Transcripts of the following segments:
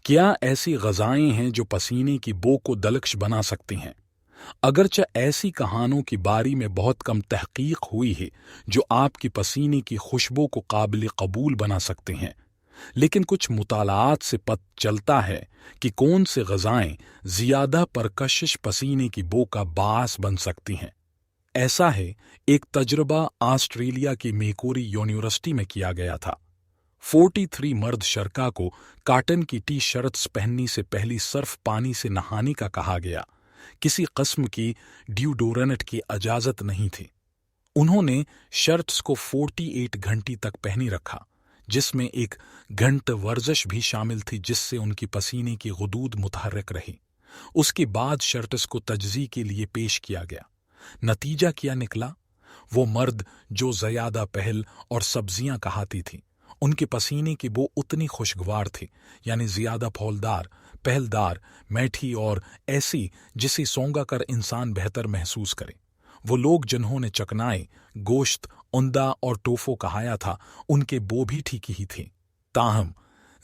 क्या ऐसी ग़िज़ाएँ हैं जो पसीने की बू को दलकश बना सकती हैं? अगरचे ऐसी कहानों की बारी में बहुत कम तहकीक हुई है जो आपकी पसीने की खुशबू को काबिल कबूल बना सकते हैं, लेकिन कुछ मुतालात से पता चलता है कि कौन से ग़िज़ाएँ ज़्यादा परकशिश पसीने की बू का बास बन सकती हैं। ऐसा है, एक तजुर्बा ऑस्ट्रेलिया की मेकोरी यूनिवर्सिटी में किया गया था। 43 मर्द शरका को कॉटन की टी शर्ट्स पहनने से पहले सर्फ पानी से नहाने का कहा गया। किसी किस्म की डिओडोरेंट की इजाजत नहीं थी। उन्होंने शर्ट्स को 48 घंटे तक पहनी रखा, जिसमें एक घंटे वर्जिश भी शामिल थी जिससे उनकी पसीने की गुदूद मुतहर्रिक रही। उसके बाद शर्ट्स को तजज़ी के लिए पेश किया गया। नतीजा क्या निकला? वो मर्द जो ज़्यादा पहल और सब्जियां कहाती थी, उनके पसीने की बू उतनी खुशगवार थी, यानी ज़्यादा फौलदार, पहलदार, मीठी और ऐसी जिसे सोंगा कर इंसान बेहतर महसूस करे। वो लोग जिन्होंने चकनाए, गोश्त, उंदा और टोफो कहाया था, उनके बो भी ठीक ही थी। ताहम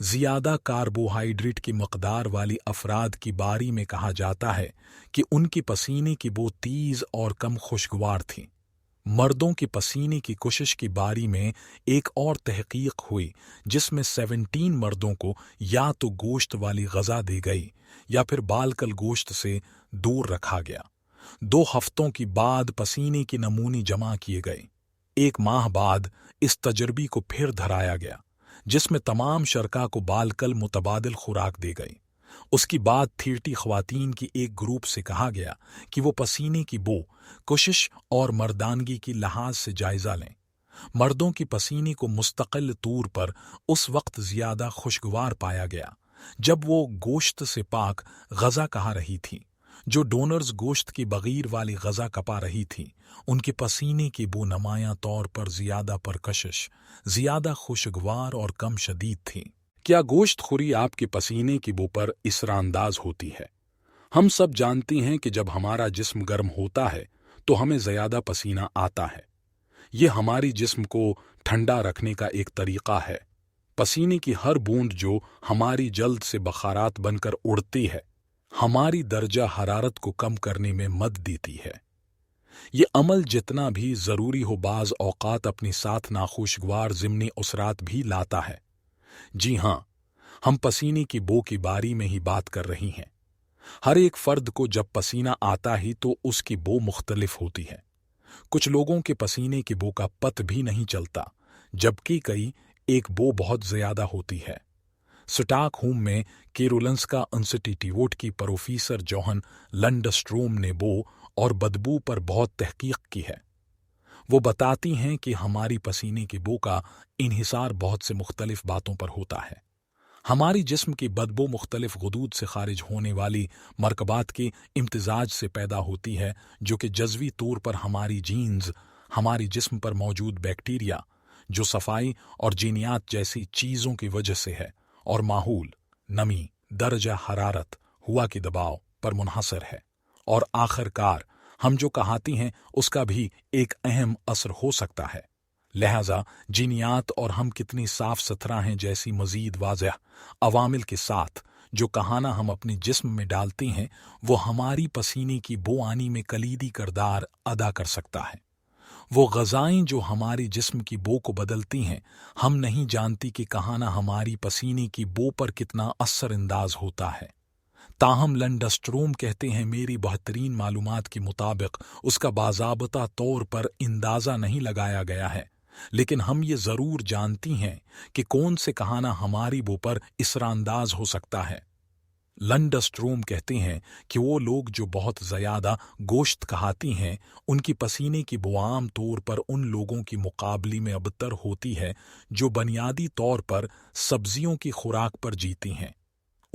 ज़्यादा कार्बोहाइड्रेट की मकदार वाली अफराद की बारी में कहा जाता है कि उनकी पसीने की बो तेज़ और कम खुशगवार थी। मर्दों की पसीने की कोशिश की बारी में एक और तहकीक हुई जिसमें 17 मर्दों को या तो गोश्त वाली ग़िज़ा दी गई या फिर बालकल गोश्त से दूर रखा गया। 2 हफ्तों की बाद पसीने की नमूने जमा किए गए। 1 माह बाद इस तजर्बे को फिर धराया गया, जिसमें तमाम शरका को बालकल मुतबादिल खुराक दी गई। उसकी बाद 30 ख्वातीन की एक ग्रुप से कहा गया कि वो पसीने की बू, कोशिश और मर्दानगी की लिहाज से जायजा लें। मर्दों की पसीने को मुस्तकिल तौर पर उस वक्त ज़्यादा खुशगवार पाया गया जब वो गोश्त से पाक ग़िज़ा कहा रही थी। जो डोनर्स गोश्त की बगैर वाली ग़िज़ा कपा रही थी, उनके पसीने की बू नुमायां तौर पर ज़्यादा परकशिश, ज़्यादा खुशगवार और कम शदीद थी। क्या गोश्त खुरी आपके पसीने की बू पर इसरानंदाज होती है? हम सब जानते हैं कि जब हमारा जिस्म गर्म होता है तो हमें ज़्यादा पसीना आता है। ये हमारी जिस्म को ठंडा रखने का एक तरीक़ा है। पसीने की हर बूंद जो हमारी जल्द से बखारात बनकर उड़ती है, हमारी दर्जा हरारत को कम करने में मदद देती है। ये अमल जितना भी ज़रूरी हो, बाज़ औक़ात अपने साथ नाखुशगवार ज़िम्नी उसरात भी लाता है। जी हाँ, हम पसीने की बो की बारी में ही बात कर रही हैं। हर एक फर्द को जब पसीना आता ही तो उसकी बो मुख्तलिफ होती है। कुछ लोगों के पसीने की बो का पत भी नहीं चलता, जबकि कई एक बो बहुत ज़्यादा होती है। स्टॉकहोम में कैरोलिंस्का इंस्टीट्यूट की प्रोफेसर जोहन लंडस्ट्रोम ने बो और बदबू पर बहुत तहकीक की है। वो बताती हैं कि हमारी पसीने की बो का इन्हिसार बहुत से मुख्तलिफ बातों पर होता है। हमारी जिस्म की बदबू मुख्तलिफ गुदूद से खारिज होने वाली मरकबात के इम्तिजाज से पैदा होती है, जो कि जज़वी तौर पर हमारी जीन्स, हमारी जिस्म पर मौजूद बैक्टीरिया जो सफाई और जीनियात जैसी चीज़ों की वजह से है, और माहौल, नमी, दर्जा हरारत, हवा के दबाव पर मुनहसर है। और आखिरकार हम जो कहाती हैं उसका भी एक अहम असर हो सकता है। लिहाजा जीनियात और हम कितनी साफ सुथरा हैं जैसी मजीद वाज़ह अवामिल के साथ जो कहाना हम अपने जिस्म में डालते हैं, वो हमारी पसीने की बो आनी में कलीदी किरदार अदा कर सकता है। वो ग़िज़ाएँ जो हमारी जिस्म की बो को बदलती हैं, हम नहीं जानती कि कहाना हमारी पसीने की बो पर कितना असरअंदाज होता है। ताहम लंडस्ट्रोम कहते हैं, मेरी बेहतरीन मालूमात के मुताबिक उसका बाज़ाबता तौर पर अंदाज़ा नहीं लगाया गया है, लेकिन हम ये ज़रूर जानती हैं कि कौन से कहाना हमारी बो पर इसरानंदाज हो सकता है। लंडस्ट्रोम कहते हैं कि वो लोग जो बहुत ज़्यादा गोश्त खाती हैं, उनकी पसीने की बो आम तौर पर उन लोगों की मुकाबले में अबतर होती है जो बुनियादी तौर पर सब्जियों की खुराक पर जीती हैं।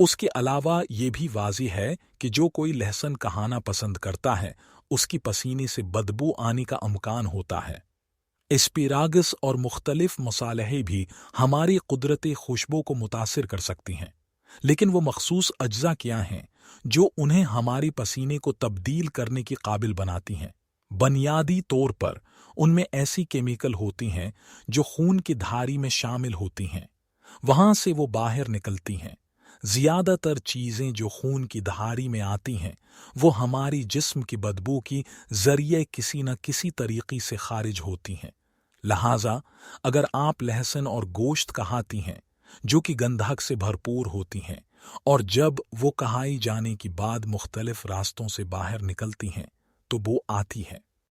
उसके अलावा ये भी वाज़ेह है कि जो कोई लहसुन कहाना पसंद करता है, उसकी पसीने से बदबू आने का इम्कान होता है। एस्पेरागस और मुख्तलिफ मसालहे भी हमारी कुदरती खुशबू को मुतासिर कर सकती हैं, लेकिन वो मखसूस अज्जा क्या हैं जो उन्हें हमारी पसीने को तब्दील करने की काबिल बनाती हैं? बुनियादी तौर पर उनमें ऐसी केमिकल होती हैं जो खून की धारी में शामिल होती हैं। वहां से वो बाहर निकलती हैं, زیادہ تر چیزیں جو خون کی دھاری میں آتی ہیں وہ ہماری جسم کی بدبو کی ذریعے کسی نہ کسی طریقے سے خارج ہوتی ہیں۔ لہٰذا اگر آپ لہسن اور گوشت کھاتی ہیں جو کہ گندھک سے بھرپور ہوتی ہیں، اور جب وہ کہائی جانے کے بعد مختلف راستوں سے باہر نکلتی ہیں تو بو آتی ہے،